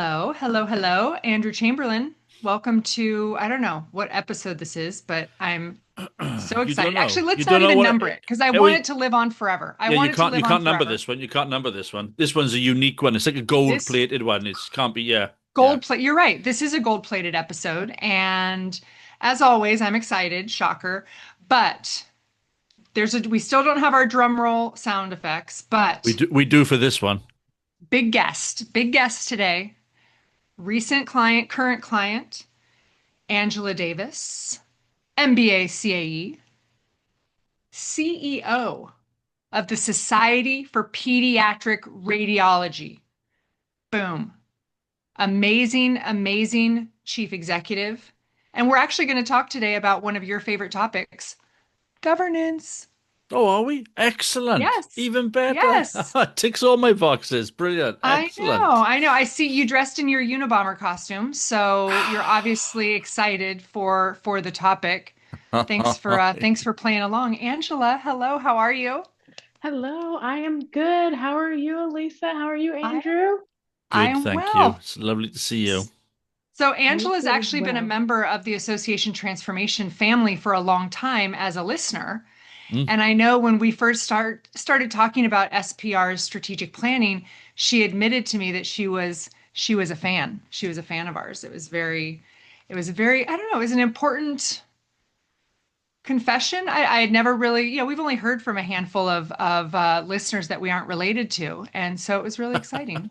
Hello, hello, hello. Andrew Chamberlain. Welcome to, I don't know what episode this is, but I'm so You don't excited. Actually, know. You let's not don't know even what number it because I it want was. it to live on forever. I Yeah, want it to you live on can't number forever. this one. You can't number this one. This one's a unique one. It's like a gold This plated one. It can't be. Yeah, yeah. gold plate, you're right. This is a gold plated episode. And as always, I'm excited, shocker. But we still don't have our drum roll sound effects, We but do for this one. big guest today. Recent client, current client, Angela Davis, MBA CAE, CEO of the Society for Pediatric Radiology. Boom. Amazing, amazing chief executive. And we're actually going to talk today about one of your favorite topics, governance. Oh, are we? Excellent. Yes. Even better. Yes. Ticks all my boxes. Brilliant. I know. Excellent. I know. I see you dressed in your Unabomber costume, so you're obviously excited for the topic. Thanks for playing along. Angela, hello, how are you? Hello, I am good. How are you, Elisa? How are you, I Andrew? Good. I'm Thank you. well. It's lovely to see you. So I'm Angela's good as actually been a well. member of the Association Transformation family for a long time as a listener. Mm. And I know when we first started talking about SPR's strategic planning, she admitted to me that she was a fan. She was a fan of ours. It was very, I don't know, it was an important confession. I had never really, we've only heard from a handful of listeners that we aren't related to. And so it was really exciting.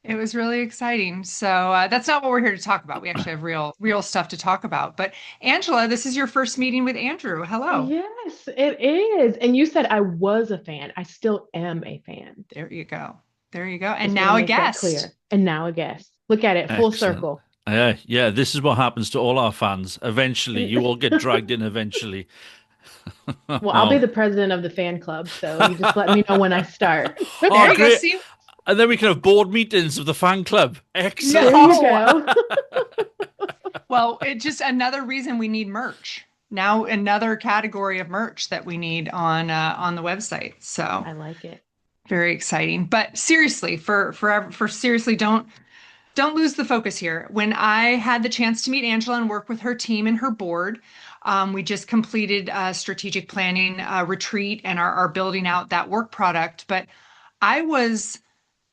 It was really exciting. So that's not what we're here to talk about. We actually have real stuff to talk about. But Angela, this is your first meeting with Andrew. Hello. Yes, it is. And you said I was a fan. I still am a fan. There you go. There you go. And Just want to now a make that guest. clear. And now a guest. Look at it, full Excellent. circle. Yeah. This is what happens to all our fans. Eventually, And you all get dragged in. Eventually. well, I'll be Oh. the president of the fan club, so you just let me know when I start. Oh, There you go. great. See? And then we can have board meetings of the fan club. There you Excellent. No. go. Well, it just another reason we need merch. Now another category of merch that we need on the website. So I like it. very exciting. But seriously, for seriously, don't lose the focus here. When I had the chance to meet Angela and work with her team and her board, we just completed a strategic planning retreat and are building out that work product. But I was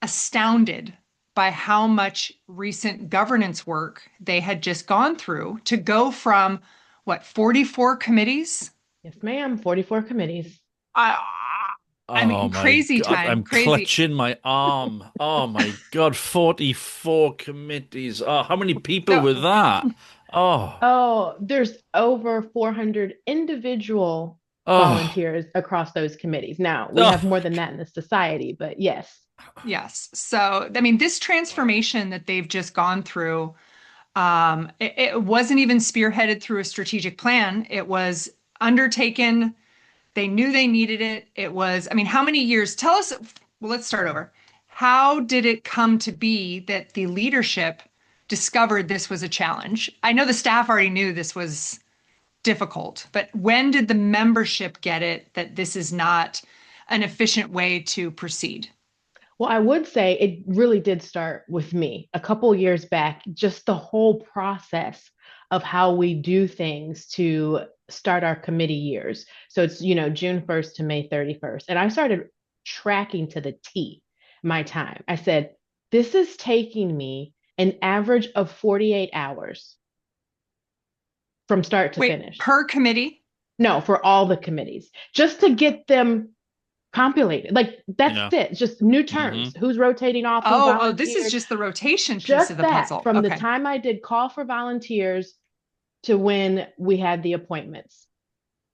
astounded by how much recent governance work they had just gone through to go from what, 44 committees? Yes, ma'am. 44 committees. I, I Oh mean, my crazy God, time, I'm crazy. clutching my arm. Oh my God, 44 committees. Oh, how many people were So that? Oh, Oh, there's over 400 individual oh, volunteers across those committees. Now, we oh have more than that in the society, but yes. yes. So, I mean, this transformation that they've just gone through, it wasn't even spearheaded through a strategic plan. It was undertaken. They knew they needed it. It was, I mean, how many years? Tell us, well, let's start over. How did it come to be that the leadership discovered this was a challenge? I know the staff already knew this was difficult, but when did the membership get it that this is not an efficient way to proceed? Well, I would say it really did start with me a couple years back, just the whole process of how we do things to start our committee years. So it's, June 1st to May 31st. And I started tracking to the T my time. I said, this is taking me an average of 48 hours from start to Wait, finish. per committee? No, for all the committees, just to get them compulated. Like that's yeah. it. Just new Hmm. terms. Who's rotating off, who Oh, this is volunteered. just the rotation piece of Just the that puzzle. from the Okay. time I did call for volunteers to when we had the appointments.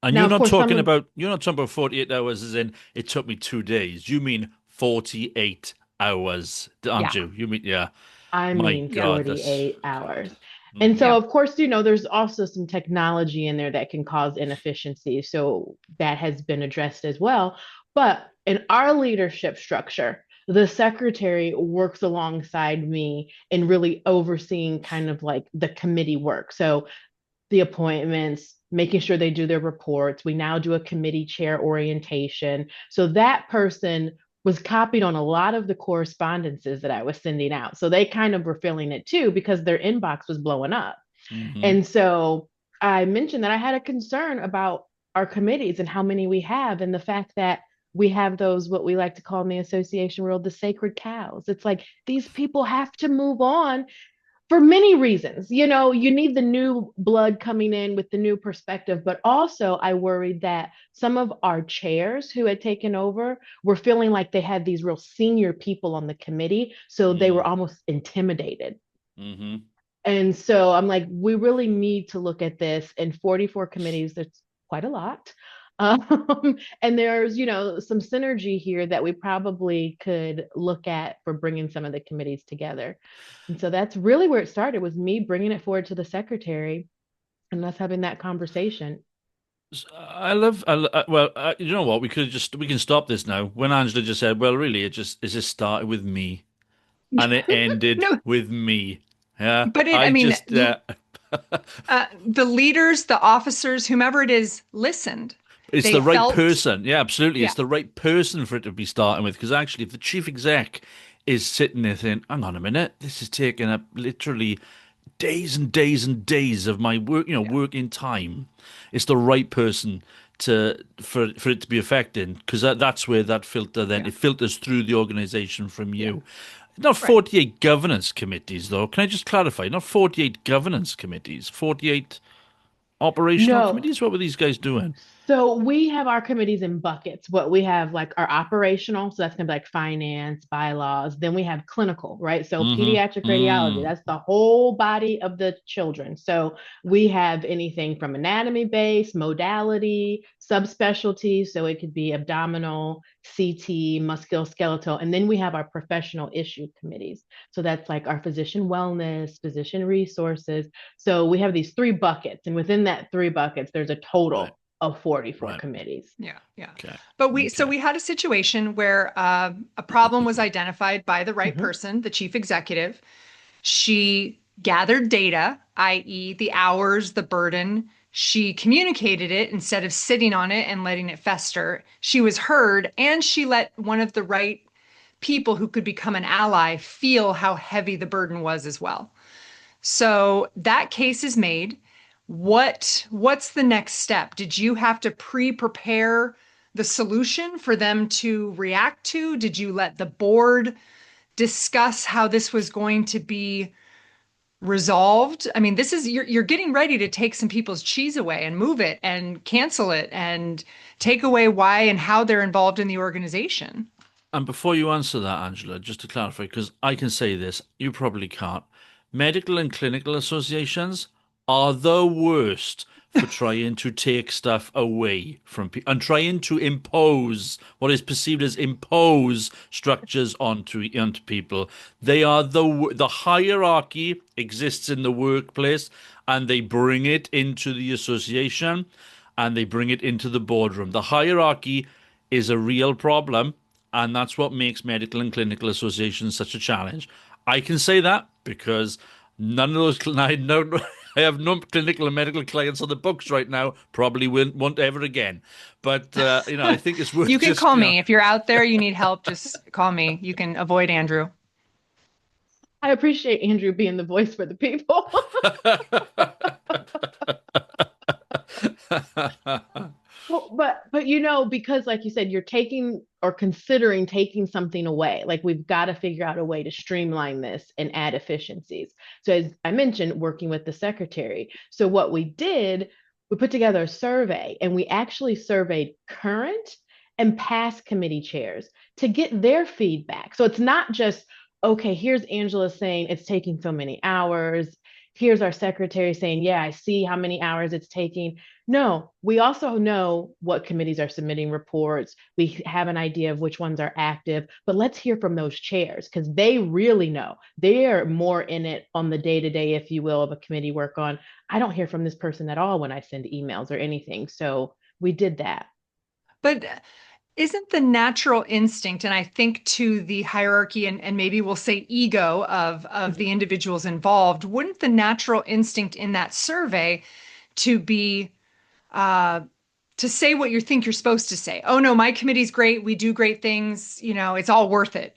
And Now, of course, some of you're not talking about 48 hours as in it took me 2 days. You mean 48 hours, aren't Yeah. you? You mean, yeah. I My mean Yeah. God, that's, 48 God. hours. And Hmm. so, Yeah. of course, there's also some technology in there that can cause inefficiency. So that has been addressed as well. But in our leadership structure, the secretary works alongside me in really overseeing kind of like the committee work. So the appointments, making sure they do their reports. We now do a committee chair orientation. So that person was copied on a lot of the correspondences that I was sending out. So they kind of were feeling it too because their inbox was blowing up. Hmm. And so I mentioned that I had a concern about our committees and how many we have, and the fact that we have those, what we like to call in the association world, the sacred cows. It's like these people have to move on for many reasons. You need the new blood coming in with the new perspective, but also I worried that some of our chairs who had taken over were feeling like they had these real senior people on the committee, so they were almost intimidated. Hmm. And so I'm like, we really need to look at this in 44 committees. That's quite a lot. And there's, some synergy here that we probably could look at for bringing some of the committees together. And so that's really where it started, was me bringing it forward to the secretary and us having that conversation. Well, you know what? We can stop this now. When Angela just said, well, really, it just started with me and it ended No, with me. Yeah. but I I mean, just, the leaders, the officers, whomever it is, listened. it's They the right felt, person. Yeah, absolutely. yeah, It's the right person for it to be starting with. Because actually, if the chief exec is sitting there thinking, hang on a minute, this is taking up literally days and days and days of my work, yeah, working time, it's the right person for it to be affecting because that's where that filter then yeah, it filters through the organization from Yeah. you. Not right. 48 governance committees though. Can I just clarify? Not 48 governance committees, 48 operational No, committees. What were these guys doing? so we have our committees in buckets. What we have, like our operational, so that's gonna be like finance, bylaws. Then we have clinical, right? So Mm-hmm. pediatric radiology, Mm. that's the whole body of the children. So we have anything from anatomy based, modality, subspecialty. So it could be abdominal, CT, musculoskeletal. And then we have our professional issue committees. So that's like our physician wellness, physician resources. So we have these three buckets. And within that three buckets, there's a Right. total of 44 Right. committees. Yeah, yeah. Okay. But so Okay. we had a situation where a problem was identified by the right Mhm. person, the chief executive. She gathered data, i.e., the hours, the burden. She communicated it instead of sitting on it and letting it fester. She was heard, and she let one of the right people who could become an ally feel how heavy the burden was as well. So that case is made. What's the next step? Did you have to pre-prepare the solution for them to react to? Did you let the board discuss how this was going to be resolved? I mean, this is you're getting ready to take some people's cheese away and move it and cancel it and take away why and how they're involved in the organization. And before you answer that, Angela, just to clarify, because I can say this, you probably can't. Medical and clinical associations are the worst for trying to take stuff away from people and trying to impose what is perceived as impose structures onto people. They are the hierarchy exists in the workplace, and they bring it into the association, and they bring it into the boardroom. The hierarchy is a real problem, and that's what makes medical and clinical associations such a challenge. I can say that because none of those, I know, I have no clinical and medical clients on the books right now, probably won't ever again. But, I think it's worth You can just, call me if you're out there, you need help, just call me. You can avoid Andrew. I appreciate Andrew being the voice for the people. Well, but because like you said, you're taking or considering taking something away. Like we've got to figure out a way to streamline this and add efficiencies. So as I mentioned, working with the secretary. So what we did, we put together a survey and we actually surveyed current and past committee chairs to get their feedback. So it's not just, okay, here's Angela saying it's taking so many hours. Here's our secretary saying, yeah, I see how many hours it's taking. No, we also know what committees are submitting reports. We have an idea of which ones are active, but let's hear from those chairs because they really know. They are more in it on the day to day, if you will, of a committee work on. I don't hear from this person at all when I send emails or anything. So we did that. But isn't the natural instinct, and I think to the hierarchy and maybe we'll say ego of Mhm. the individuals involved, wouldn't the natural instinct in that survey to be uh, to say what you think you're supposed to say. Oh no, my committee's great. We do great things. It's all worth it.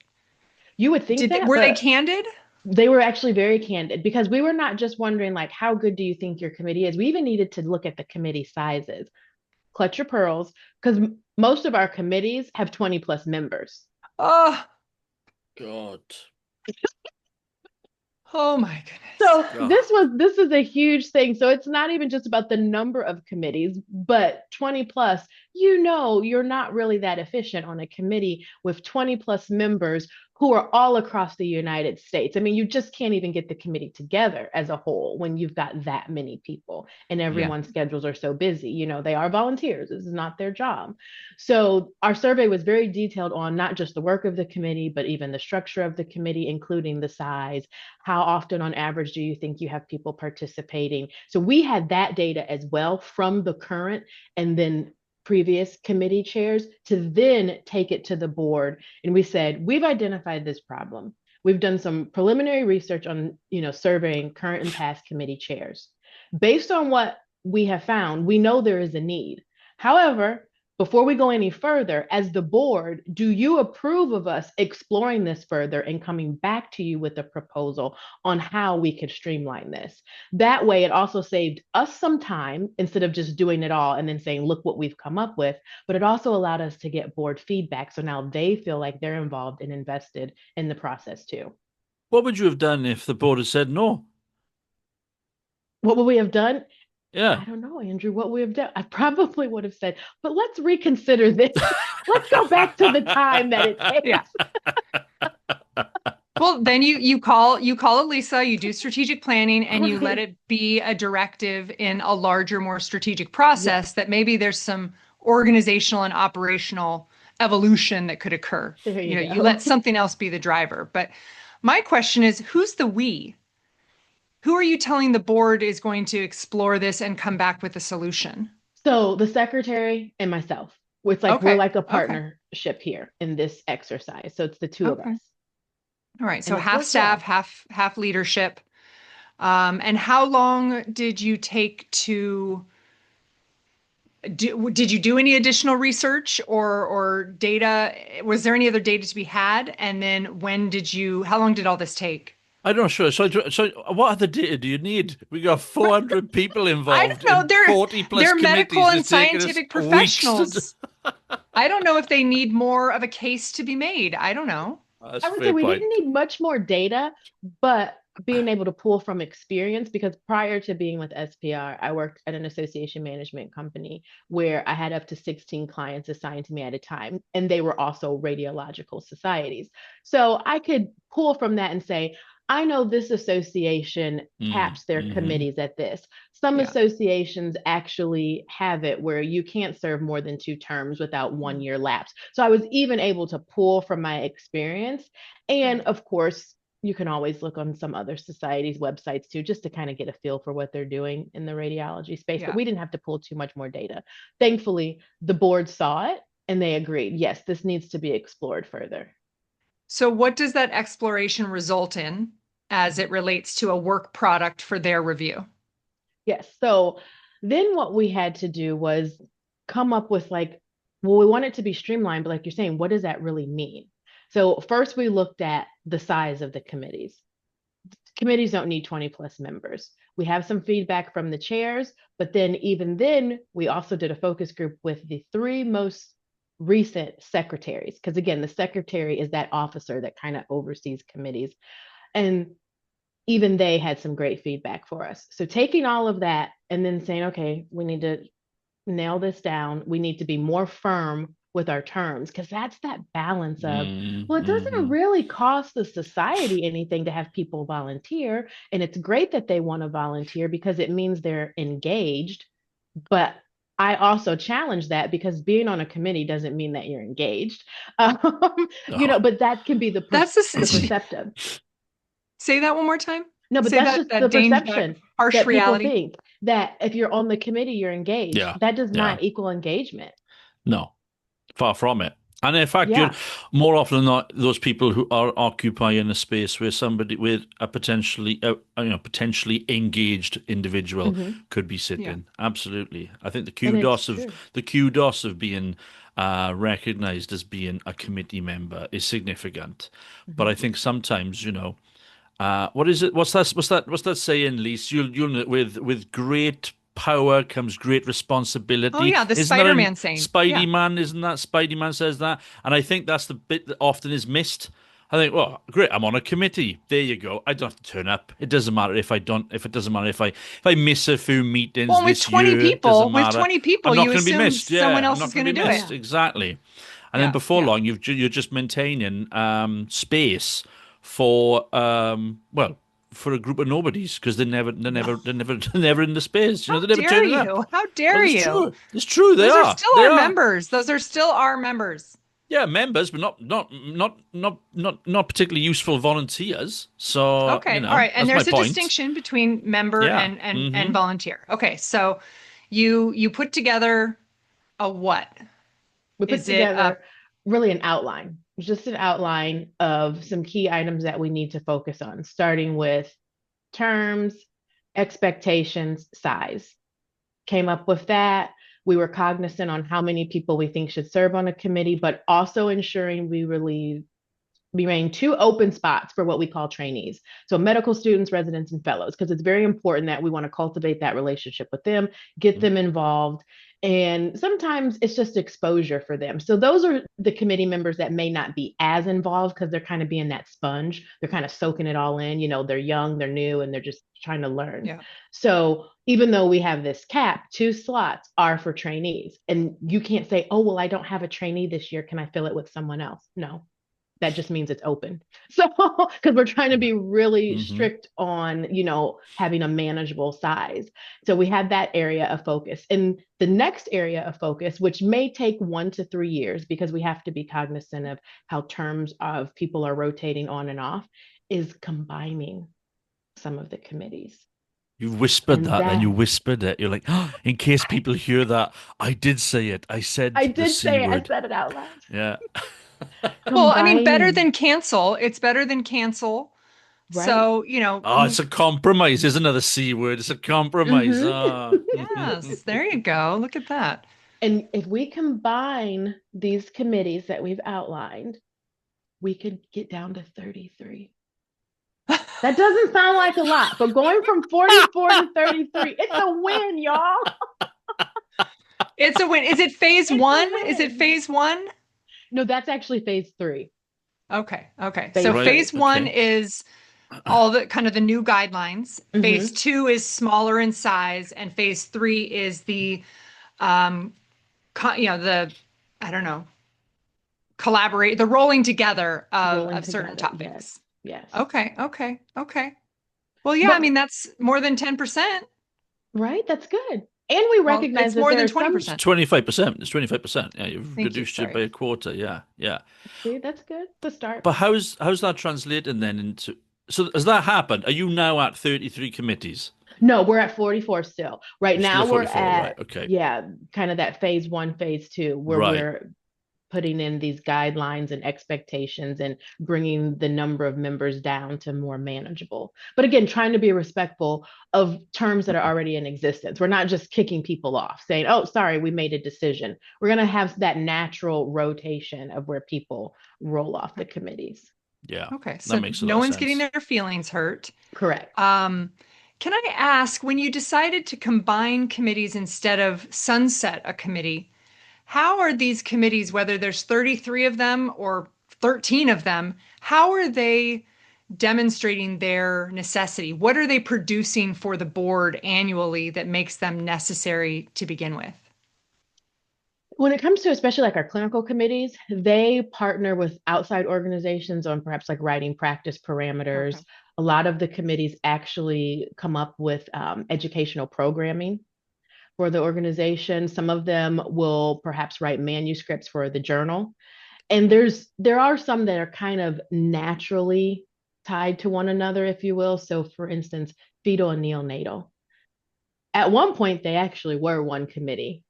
You would think that, Were they but candid? they were actually very candid because we were not just wondering like how good do you think your committee is? We even needed to look at the committee sizes. Clutch your pearls, because most of our committees have 20 plus members. Oh, God. oh my goodness. So God. this is a huge thing. So it's not even just about the number of committees, but 20 plus, you're not really that efficient on a committee with 20 plus members who are all across the United States. I mean, you just can't even get the committee together as a whole when you've got that many people and Yeah. everyone's schedules are so busy. They are volunteers. This is not their job. So our survey was very detailed on not just the work of the committee, but even the structure of the committee, including the size. How often on average do you think you have people participating? So we had that data as well from the current and then previous committee chairs to then take it to the board. And we said, we've identified this problem. We've done some preliminary research on, surveying current and past committee chairs. Based on what we have found, we know there is a need. However, before we go any further, as the board, do you approve of us exploring this further and coming back to you with a proposal on how we could streamline this? That way, it also saved us some time instead of just doing it all and then saying, look what we've come up with. But it also allowed us to get board feedback. So now they feel like they're involved and invested in the process too. What would you have done if the board had said no? What would we have done? Yeah. I don't know, Andrew, what we have done. I probably would have said, but let's reconsider this. Let's go back to the time that it Yeah. takes. Well, then you call Elisa, you do strategic planning, and you let it be a directive in a larger, more strategic Yep. process that maybe there's some organizational and operational evolution that could occur. There you You let go. something else be the driver. But my question is, who's the we? Who are you telling the board is going to explore this and come back with a solution? So the secretary and myself, it's like we're Okay. like a Okay. partnership here in this exercise. So it's the two of Okay. us. All right. And So it's half worked staff, well. half leadership. And how long did you take to did you do any additional research or data? Was there any other data to be had? And then how long did all this take? I'm not sure. So what other data do you need? We got 400 people I involved don't know. in 40 plus They're medical committees. and It's taken us scientific weeks to do. professionals. I don't know if they need more of a case to be made. I don't know. That's I a would say fair we didn't point. need much more data, but being able to pull from experience, because prior to being with SPR, I worked at an association management company where I had up to 16 clients assigned to me at a time, and they were also radiological societies. So I could pull from that and say, I know this association Mm, caps their hmm. committees at this. Some Yeah. associations actually have it where you can't serve more than 2 terms without 1 year lapse. So I was even able to pull from my experience. And Right. of course, you can always look on some other societies' websites too, just to kind of get a feel for what they're doing in the radiology space. But Yeah. we didn't have to pull too much more data. Thankfully, the board saw it and they agreed, yes, this needs to be explored further. So what does that exploration result in as it relates to a work product for their review? Yes. So then what we had to do was come up with like, well, we want it to be streamlined, but like you're saying, what does that really mean? So first we looked at the size of the committees. Committees don't need 20 plus members. We have some feedback from the chairs, but then even then, we also did a focus group with the three most recent secretaries. Because again, the secretary is that officer that kind of oversees committees. And even they had some great feedback for us. So taking all of that and then saying, okay, we need to nail this down. We need to be more firm with our terms because that's that balance of, Mm, well, it doesn't hmm. really cost the society anything to have people volunteer. And it's great that they want to volunteer because it means they're engaged. But I also challenge that because being on a committee doesn't mean that you're engaged. No. But that can be That's the the, perceptive. say that one more time. No, but Say that's that just the that danger, that perception harsh that people reality. think that if you're on the committee, you're engaged. Yeah. That does Yeah. not equal engagement. No. Far from it. And in fact, you're Yeah. more often than not those people who are occupying a space where somebody with a potentially engaged individual Hmm. could be Yeah. sitting. Absolutely, I think And it's true. the kudos of being recognized as being a committee member is significant. But Hmm. I think sometimes, what is it? What's that saying, Lise? You'll with great power comes great Oh responsibility. yeah, the Isn't that a Spider-Man saying. Spidey Yeah. Man? Isn't that Spidey Man says that? And I think that's the bit that often is missed. I think, well, great, I'm on a committee. There you go. I don't have to turn up. It doesn't matter if I don't, if it doesn't matter if I miss a few meetings Well, this year, it doesn't with matter. 20 I'm people, not you going to be assume missed. someone Yeah, I'm else not is going going to to be do it. missed. Exactly. And then Yeah. before Yeah. long, you're just maintaining space for well for a group of nobodies because they're never in the space. How They're never dare turning up. you? How Well, dare it's you? true. It's true. They Those are are. still They our are. members. Those are still our members. Yeah, members, but not particularly useful volunteers. So Okay. All right. And that's my there's a point. distinction between member Yeah. and volunteer. Okay. So you put together a what? We put Is it a together really an outline, just an outline of some key items that we need to focus on, starting with terms, expectations, size. Came up with that. We were cognizant on how many people we think should serve on a committee, but also ensuring we remain two open spots for what we call trainees. So medical students, residents, and fellows, because it's very important that we want to cultivate that relationship with them, get them involved. And sometimes it's just exposure for them. So those are the committee members that may not be as involved because they're kind of being that sponge. They're kind of soaking it all in. They're young, they're new, and they're just trying to learn. yeah. So even though we have this cap, 2 slots are for trainees. And you can't say, oh, well, I don't have a trainee this year. Can I fill it with someone else? No, that just means it's open. So, because we're trying to be really Mm-hmm. strict on, having a manageable size. So we have that area of focus. And the next area of focus, which may take 1 to 3 years because we have to be cognizant of how terms of people are rotating on and off, is combining some of the committees. You whispered And that, then you that whispered it. You're like, oh, in case people hear that, I did say it. I I said the did C say, I word. said it out loud. Yeah. Well, I mean, better Combining, than cancel. It's better than cancel. right? So, Oh, it's a compromise. There's another C word. It's a compromise. Mm-hmm. Ah. yes, there you go. Look at that. And if we combine these committees that we've outlined, we could get down to 33. That doesn't sound like a lot, but going from 44 to 33, it's a win, y'all. It's a win. Is it phase It's a one? Is it win. phase one? No, that's actually phase three. Okay. Okay. So Phase Right. phase three. one Okay. is all the kind of the new guidelines. Phase Mm-hmm. two is smaller in size, and phase three is the um the I don't know, collaborate, the rolling together Rolling of certain together. Yes. topics. Yes. Okay. Okay. Okay. Well, yeah, I But mean that's more than 10%. right, that's good. And we Well, recognize it's that more there than are some. It's 20%. 25%. It's 25%. Yeah, you've Thank you. reduced it by Sorry. a quarter. Yeah. Yeah. See, that's good to start. But how's that translating then into so has that happened? Are you now at 33 committees? No, we're at 44 still. Right You're still now at we're 44, right? at, Okay. yeah, kind of that phase one, phase two, where Right. we're putting in these guidelines and expectations and bringing the number of members down to more manageable. But again, trying to be respectful of terms that are already in existence. We're not just kicking people off, saying, oh, sorry, we made a decision. We're going to have that natural rotation of where people roll off the committees. Yeah. Okay. That So makes a lot no of one's getting sense. their feelings hurt. Correct. Um, can I ask, when you decided to combine committees instead of sunset a committee, how are these committees, whether there's 33 of them or 13 of them, how are they demonstrating their necessity? What are they producing for the board annually that makes them necessary to begin with? When it comes to especially like our clinical committees, they partner with outside organizations on perhaps like writing practice Okay. parameters. A lot of the committees actually come up with educational programming for the organization. Some of them will perhaps write manuscripts for the journal. And there are some that are kind of naturally tied to one another, if you will. So for instance, fetal and neonatal. At one point, they actually were one committee.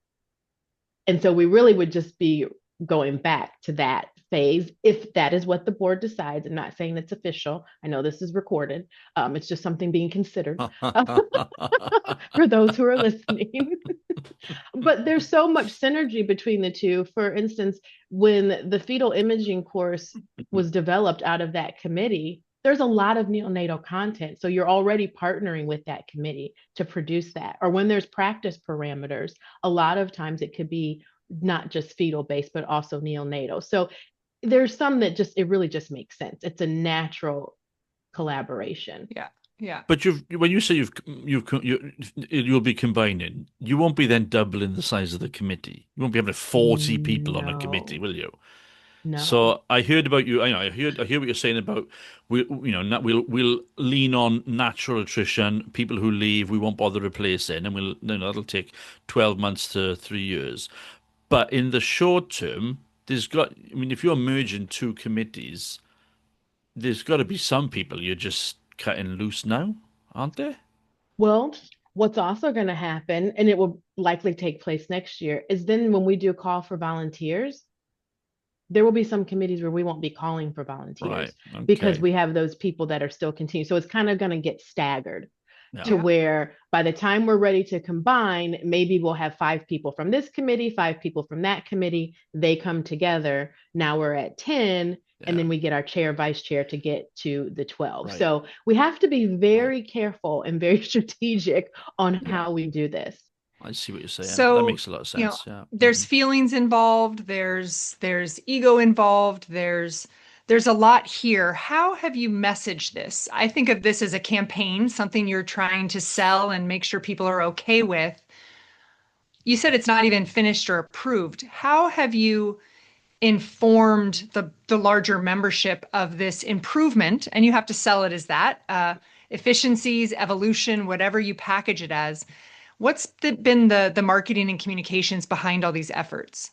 And so we really would just be going back to that phase if that is what the board decides. I'm not saying it's official. I know this is recorded. It's just something being considered for those who are listening. But there's so much synergy between the two. For instance, when the fetal imaging course was developed out of that committee, there's a lot of neonatal content. So you're already partnering with that committee to produce that. Or when there's practice parameters, a lot of times it could be not just fetal based, but also neonatal. So there's some that just, it really just makes sense. It's a natural collaboration. Yeah. Yeah. But when you say you'll be combining, you won't be then doubling the size of the committee. You won't be having 40 people on a committee, No, will you? no. So I heard about you. I hear what you're saying about we'll lean on natural attrition. People who leave, we won't bother replacing, and that'll take 12 months to 3 years. But in the short term, if you're merging two committees, there's got to be some people you're just cutting loose now, aren't there? Well, what's also going to happen, and it will likely take place next year, is then when we do call for volunteers, there will be some committees where we won't be calling for Right. volunteers because Okay. we have those people that are still continuing. So it's kind of going to get staggered Yeah. to Yeah. where by the time we're ready to combine, maybe we'll have 5 people from this committee, 5 people from that committee. They come together. Now we're at 10, and Yeah. then we get our chair, vice chair to get to the 12. Right. So we have to be Right. very careful and very strategic on Yeah. how we do this. I see what you're saying. That So, makes a lot of you know, sense. Yeah. there's feelings involved, there's ego involved, there's a lot here. How have you messaged this? I think of this as a campaign, something you're trying to sell and make sure people are okay with. You said it's not even finished or approved. How have you informed the larger membership of this improvement? And you have to sell it as that, efficiencies, evolution, whatever you package it as. Been the marketing and communications behind all these efforts?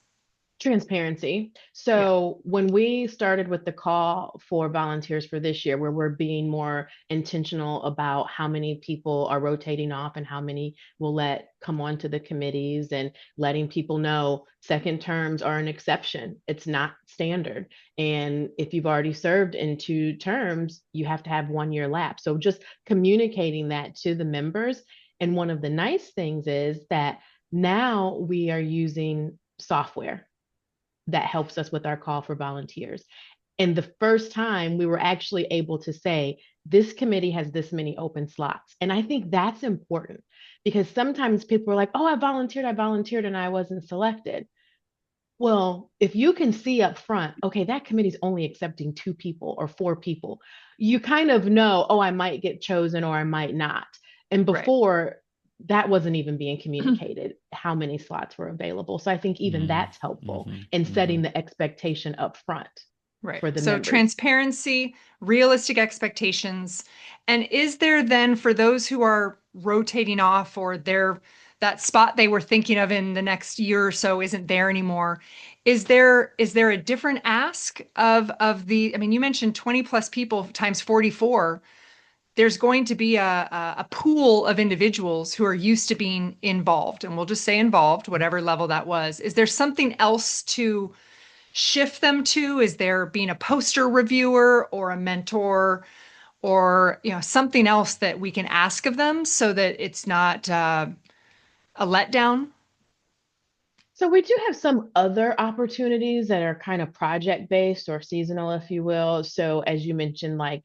Transparency. Yeah, So when we started with the call for volunteers for this year, where we're being more intentional about how many people are rotating off and how many will let come on to the committees, and letting people know second terms are an exception. It's not standard. And if you've already served in 2 terms, you have to have 1 year lapse. So just communicating that to the members. And one of the nice things is that now we are using software that helps us with our call for volunteers. And the first time we were actually able to say, this committee has this many open slots. And I think that's important because sometimes people are like, oh, I volunteered, and I wasn't selected. Well, if you can see up front, okay, that committee's only accepting 2 people or 4 people, you kind of know, oh, I might get chosen or I might not. And right. before, that wasn't even being communicated, how many slots were available. So I think even Mm-hmm. that's helpful in Mm-hmm. setting the expectation up front Right. for the So members. transparency, realistic expectations. And is there then for those who are rotating off or that spot they were thinking of in the next year or so isn't there anymore? Is there a different ask of the, I mean, you mentioned 20 plus people times 44. There's going to be a pool of individuals who are used to being involved, and we'll just say involved, whatever level that was. Is there something else to shift them to? Is there being a poster reviewer or a mentor or something else that we can ask of them so that it's not a letdown? So we do have some other opportunities that are kind of project based or seasonal, if you will. So as you mentioned, like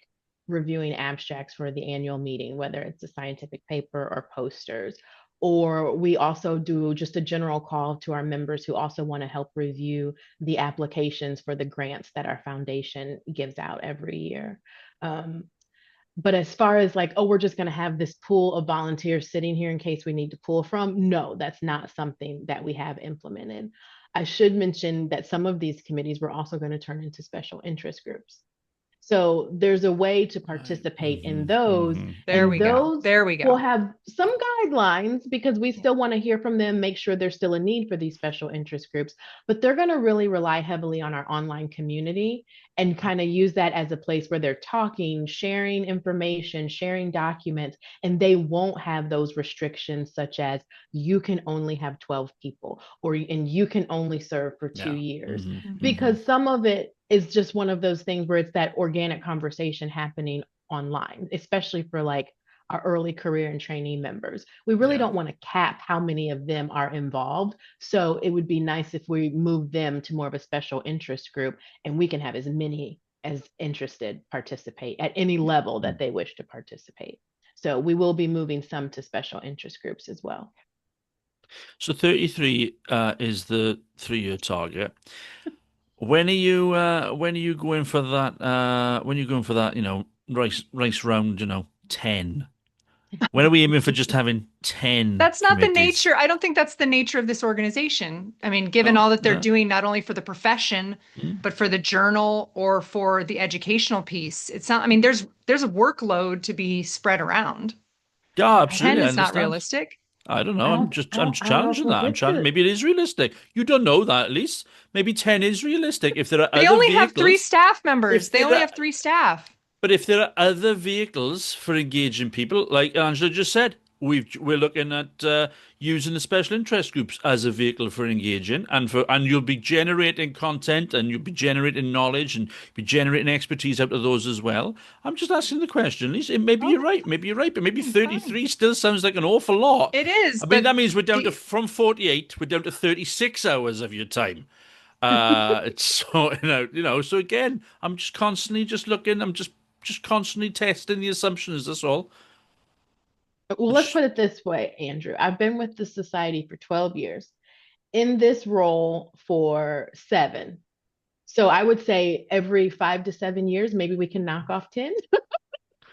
reviewing abstracts for the annual meeting, whether it's a scientific paper or posters. Or we also do just a general call to our members who also want to help review the applications for the grants that our foundation gives out every year. Um, but as far as like, oh, we're just going to have this pool of volunteers sitting here in case we need to pull from, no, that's not something that we have implemented. I should mention that some of these committees we're also going to turn into special interest groups. So there's a way to Right. participate in Mm-hmm. those, Mm-hmm. There and we go. those There we will go. have some guidelines because we Yeah. still want to hear from them, make sure there's still a need for these special interest groups, but they're going to really rely heavily on our online community and kind of use that as a place where they're talking, sharing information, sharing documents, and they won't have those restrictions such as you can only have 12 people and you can only serve for two Yeah. years. Mhm. Because some of it is just one of those things where it's that organic conversation happening online, especially for like our early career and trainee members. We really Yeah. don't want to cap how many of them are involved. So it would be nice if we move them to more of a special interest group and we can have as many as interested participate at any level that they wish to participate. So we will be moving some to special interest groups as well. So 33 is the 3-year target. When are you going for that when are you going for that, race round, 10? When are we aiming for just having 10 That's not the committees? nature. I don't think that's the nature of this organization. I mean, given Oh, all that they're no. doing, not only for the profession, Mm. but for the journal or for the educational piece. It's not, I mean, there's a workload to be spread around. Yeah, I, 10 absolutely. I is not understand. realistic. I don't know. I'm just I don't know if challenging we'll that. I'm get challenging. to. Maybe it is realistic. You don't know that at least. Maybe 10 is realistic. If there are They other only have three vehicles, staff members. if They there only are have three staff. But if there are other vehicles for engaging people, like Angela just said, we're looking at using the special interest groups as a vehicle for engaging, and you'll be generating content, and you'll be generating knowledge, and be generating expertise out of those as well. I'm just asking the question, Lisa. Maybe Oh, you're right. Maybe you're right. But maybe that's fine. 33 still sounds like an awful lot. It is, I mean, but that means we're down to the from 48, we're down to 36 hours of your time. It's so So again, I'm just constantly just looking. I'm just constantly testing the assumptions. That's all. Well, let's Which, put it this way, Andrew. I've been with the society for 12 years, in this role for 7. So I would say every 5 to 7 years, maybe we can knock off 10.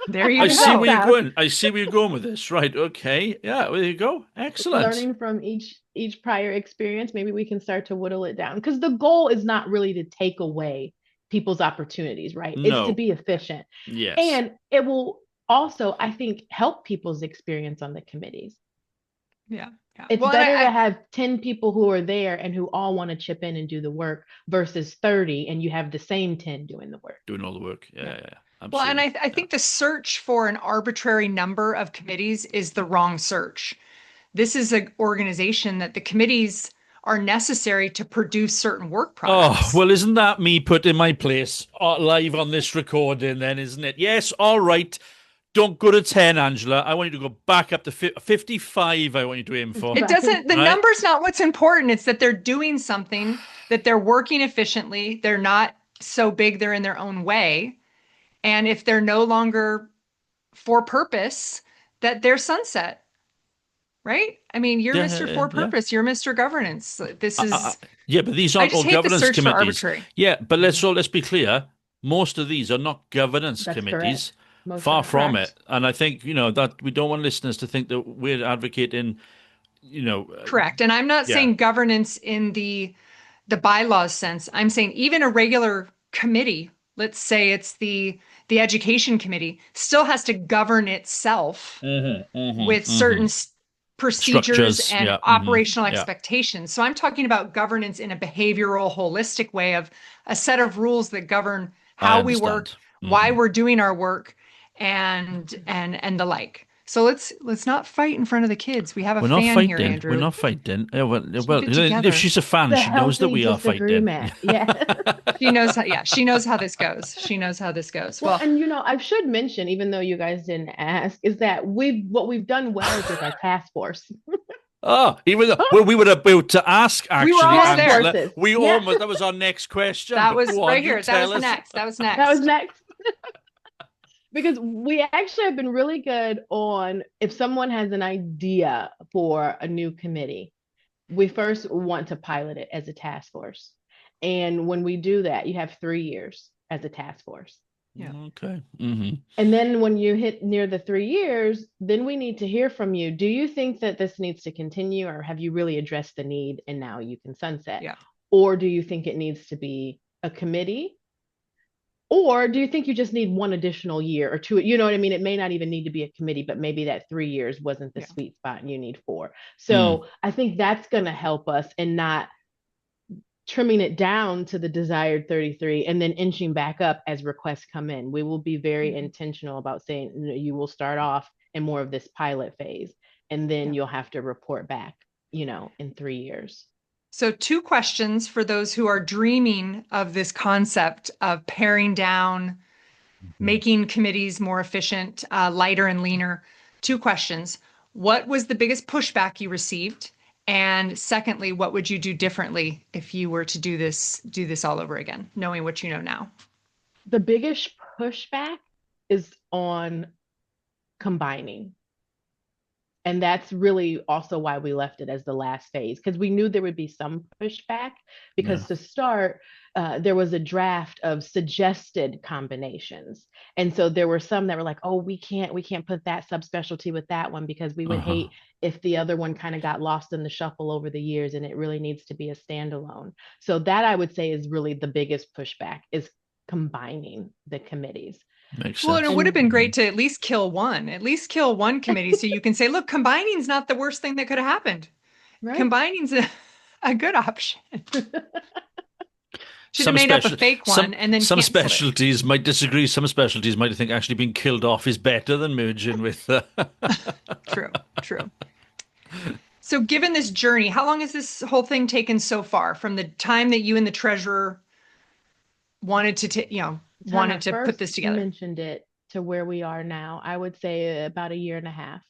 there I you How does see that where go. you're sound? going. I see where you're going with this. Right. Okay. Yeah. There you go. Excellent. Learning from each prior experience, maybe we can start to whittle it down. Because the goal is not really to take away people's opportunities, right? It's to No. be efficient. Yes. And it will also, I think, help people's experience on the committees. Yeah. Yeah. It's Well, and better to have 10 people who are there and who all want to chip in and do the work versus 30 and you have the same 10 doing the work. Doing all the work. Yeah. Yeah. Yeah. Yeah. well, and Absolutely. I Yeah. think the search for an arbitrary number of committees is the wrong search. This is an organization that the committees are necessary to produce certain work Oh, products. well, isn't that me put in my place live on this recording then, isn't it? Yes, all right. Don't go to 10, Angela. I want you to go back up to 55. I want you to aim for. It 55. doesn't, the Right? number's not what's important. It's that they're doing something, that they're working efficiently. They're not so big, they're in their own way. And if they're no longer for purpose, that they're sunset, right? I mean, you're Yeah, Mr. yeah, For yeah. Purpose, you're Mr. Governance. This is, Yeah, but these I aren't just all hate the governance search for committees. arbitrary. Yeah, but let's be clear. Most of these are not governance That's correct. committees. Most Far are from it. correct. And I think, that we don't want listeners to think that we're advocating, you know, uh, Correct. And I'm not yeah. saying governance in the bylaws sense. I'm saying even a regular committee, let's say it's the education committee, still has to govern itself with certain procedures Structures. and Yeah. operational Yeah. expectations. So I'm talking about governance in a behavioral, holistic way of a set of rules that govern I how we work, understand. why we're doing our work, and the like. So let's not fight in front of the kids. We have a We're not fan here, fighting. We're Andrew. not fighting. Yeah, Keep it if together. she's a fan, The she knows that healthy we are fighting. disagreement. Yeah. She knows how, yeah, she knows how this goes. She knows how this goes. Well, Well, and I should mention, even though you guys didn't ask, is that what we've done well is with our task force. Oh, even though, well, we were about to ask, we were actually, almost Task there. Angela. forces. We Yeah, almost, that was our next question, That but was go right on, you here. That was tell the us. next. That was that was next. next. Because we actually have been really good on if someone has an idea for a new committee, we first want to pilot it as a task force. And when we do that, you have 3 years as a task force. Yeah. Okay. And then when you hit near the 3 years, then we need to hear from you. Do you think that this needs to continue, or have you really addressed the need and now you can sunset? Yeah. Or do you think it needs to be a committee? Or do you think you just need one additional year or two? You know what I mean? It may not even need to be a committee, but maybe that 3 years wasn't the Yeah. sweet spot and you need 4. Mm. So I think that's going to help us and not trimming it down to the desired 33 and then inching back up as requests come in. We will be very Mhm. intentional about saying, you will start off in more of this pilot phase, and then Yeah. you'll have to report back, in 3 years. So, two questions for those who are dreaming of this concept of paring down, Mhm. making committees more efficient, lighter and leaner. Two questions. What was the biggest pushback you received? And secondly, what would you do differently if you were to do this all over again, knowing what you know now? The biggest pushback is on combining. And that's really also why we left it as the last phase, because we knew there would be some pushback. Yeah. Because to start, there was a draft of suggested combinations, and so there were some that were like, "Oh, we can't put that subspecialty with that one because we would Uh-huh. hate if the other one kind of got lost in the shuffle over the years, and it really needs to be a standalone." So that I would say is really the biggest pushback is combining the committees. Makes Well, and it sense. would have And been great to at least kill one committee so you can say, look, combining's not the worst thing that could have happened. right. Combining's a good option. Should have Some made up a special fake some one and then some canceled it. specialties might disagree. Some specialties might think actually being killed off is better than merging with. True, true. So, given this journey, how long has this whole thing taken so far from the time that you and the treasurer The time I wanted to put first this together? mentioned it to where we are now, I would say about a year and a half.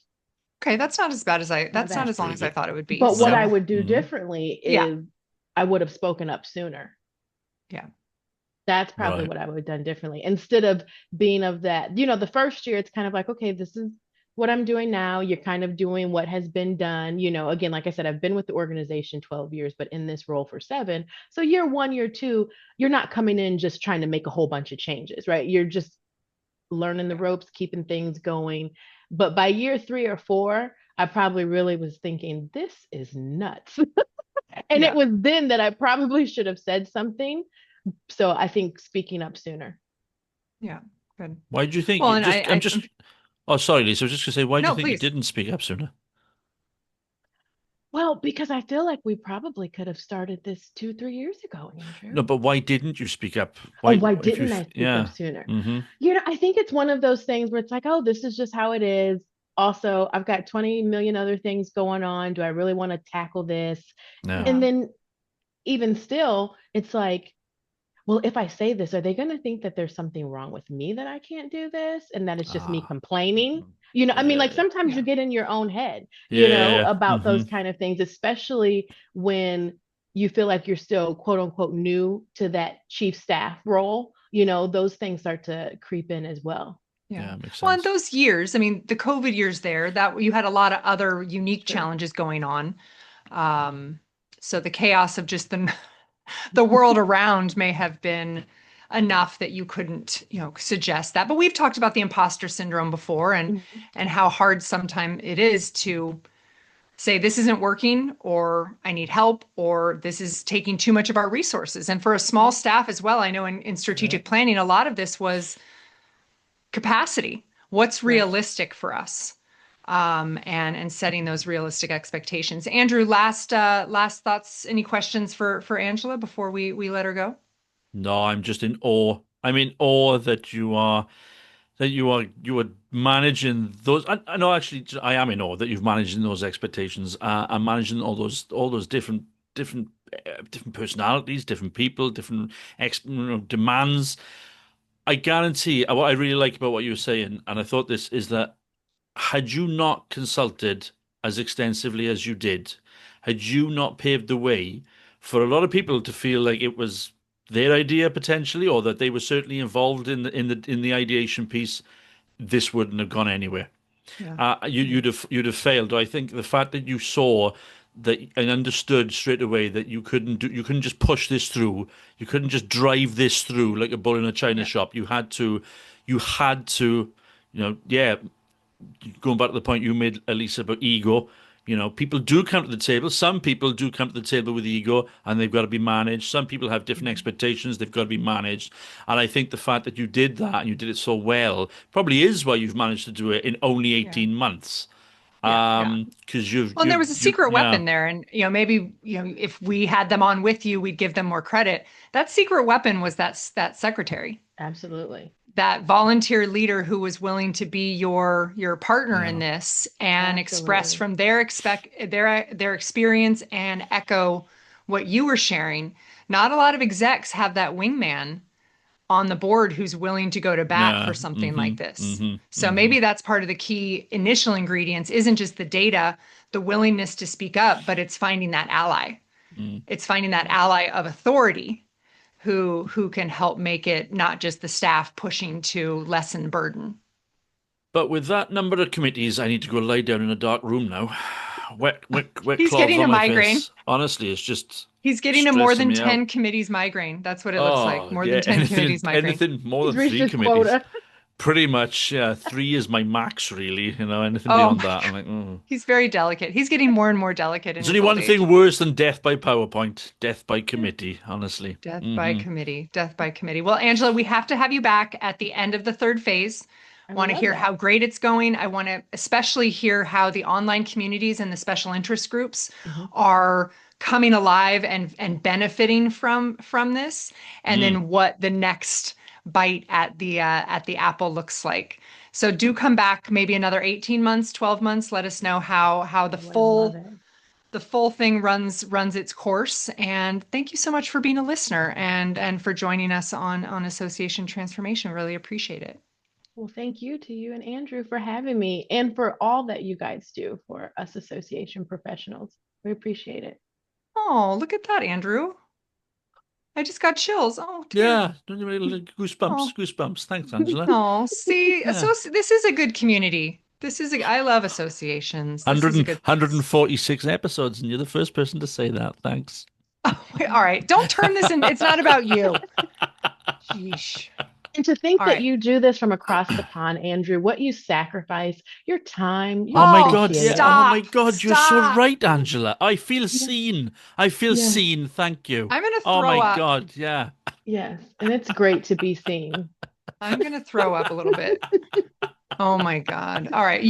Okay, that's not as bad as Not that's not bad. That's as long pretty as I good. thought it would be. But what I No. So, would do Hmm. differently yeah, is I would have spoken up sooner. yeah, That's probably Right. what I would have done differently. Instead of being of that, the first year, it's kind of like, okay, this is what I'm doing now. You're kind of doing what has been done. Again, like I said, I've been with the organization 12 years, but in this role for 7. So year one, year two, you're not coming in just trying to make a whole bunch of changes, right? You're just learning the yeah, ropes, keeping things going. But by year 3 or 4, I probably really was thinking, this is nuts. And it yeah, was then that I probably should have said something. So I think speaking up sooner. yeah. Good. Why do you think Well, you and just? I'm just. Oh, sorry, Lisa. I was just gonna say, why do you no, think you please. didn't speak up sooner? Well, because I feel like we probably could have started this 2, 3 years ago, Andrew. No, but why didn't you speak up? Oh, Why, why if you, didn't I speak up yeah. sooner? Mm-hmm. I think it's one of those things where it's like, oh, this is just how it is. Also, I've got 20 million other things going on. Do I really want to tackle this? Yeah. And Yeah, then even still, it's like, well, if I say this, are they going to think that there's something wrong with me that I can't do this and that it's just me Ah. complaining? Mhm. I mean, like Yeah. sometimes you yeah, get in your own head, Yeah. Yeah. Yeah. about Mm-hmm. those kind of things, especially when you feel like you're still quote unquote new to that chief staff role. Those things start to creep in as well. yeah. Yeah. Makes Well, in sense. those years, I mean, the COVID years there, that you had a lot of other unique Sure. challenges going on. Um, so the chaos of just the world around may have been enough that you couldn't, suggest that. But we've talked about the imposter syndrome before Mhm. and how hard sometimes it is to say this isn't working or I need help or this is taking too much of our resources. And for a small staff as well, I know in Yeah. strategic planning, a lot of this was capacity. What's Right. realistic for us? And setting those realistic expectations. Andrew, last thoughts, any questions for Angela before we let her go? No, I'm just in awe. I'm in awe that you are managing those. I know actually I am in awe that you've managed those expectations and managing all those different personalities, different people, different demands. I guarantee what I really like about what you were saying, and I thought this is that had you not consulted as extensively as you did, had you not paved the way for a lot of people to feel like it was their idea potentially, or that they were certainly involved in the ideation piece, this wouldn't have gone anywhere. Yeah. You, you'd have failed. I think the fact that you saw that and understood straight away that you couldn't just push this through. You couldn't just drive this through like a bull in a china Yeah. shop. You had to, yeah, going back to the point you made, Elisa, about ego, people do come to the table. Some people do come to the table with ego and they've got to be managed. Some people have different Mhm. expectations. They've got to be managed. And I think the fact that you did that and you did it so well probably is why you've managed to do it in only Yeah. 18 months. Yeah. Because Well, and there was a secret yeah, weapon there, and maybe if we had them on with you, we'd give them more credit. That secret weapon was that secretary, Absolutely. that volunteer leader who was willing to be your partner in yeah, this and express Absolutely. from their experience and echo what you were sharing. Not a lot of execs have that wingman on the board who's willing to go to bat yeah. for something Mm-hmm. like this. Mm-hmm. So Mm-hmm. maybe that's part of the key initial ingredients isn't just the data, the willingness to speak up, but it's finding that ally. Mm. It's finding that Yes. ally of authority who can help make it not just the staff pushing to lessen burden. But with that number of committees, I need to go lie down in a dark room now. Wet He's cloths getting on a my migraine. face. Honestly, it's just He's getting a more stressing than me out. 10 committees migraine. That's what it looks like. Oh, More yeah, than 10 committees migraine. anything more He's than reached three his committees. quota. Pretty much, yeah, three is my max, really. Anything Oh beyond my that, I'm God. like, mm. He's very delicate. He's getting more and more delicate in There's his only old one age. thing worse than death by PowerPoint, death by committee, honestly. Death by Hmm. committee. Death by committee. Well, Angela, we have to have you back at the end of the third phase. I I would want to love hear that. how great it's going. I want to especially hear how the online communities and the special interest groups Mhm. are coming alive and benefiting from this, and Mm. then what the next bite at the apple looks like. So do come back maybe another 18 months, 12 months. Let us know how I would love it. the full thing runs its course. And thank you so much for being a listener and for joining us on association transformation. Really appreciate it. Well, thank you to you and Andrew for having me and for all that you guys do for us association professionals. We appreciate it. Oh, look at that, Andrew. I just got chills. Oh, dear. Yeah, don't you really Oh, goosebumps, goosebumps. Thanks, Angela. oh. See, Yeah. this is a good community. I love associations. This is a good place. 146 episodes, and you're the first person to say that. Thanks. Oh, wait, all right. Don't turn this in. It's not about you. Sheesh. And to think All that right. you do this from across the pond, Andrew, what you sacrifice, your time, you Oh my Oh, God, appreciate yeah. it. Oh my stop. God, you're so Stop. right, Angela. I feel Yes, seen. I feel yes, seen. Thank you. I'm gonna Oh throw my up. God, yeah. yes. And it's great to be seen. I'm gonna throw up a little bit. Oh my God. All right.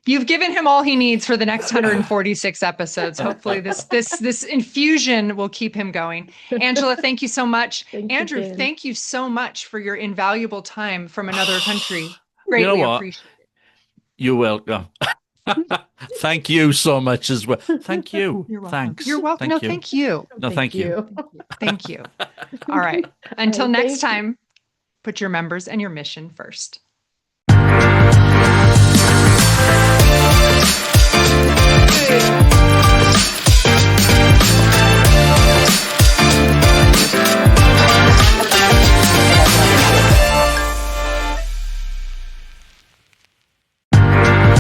You've given him all he needs for the next 146 episodes. Hopefully this infusion will keep him going. Angela, thank you so much. Thanks Andrew, again. thank you so much for your invaluable time from another country. You know Greatly what? appreciate You're welcome. it. Thank you so much as well. Thank you. You're welcome. You're Thanks. welcome. No, Thank you. thank you. No, Thank thank you. you. Thank you. Thank you. All right. All Until right, next thank you. time, put your members and your mission first.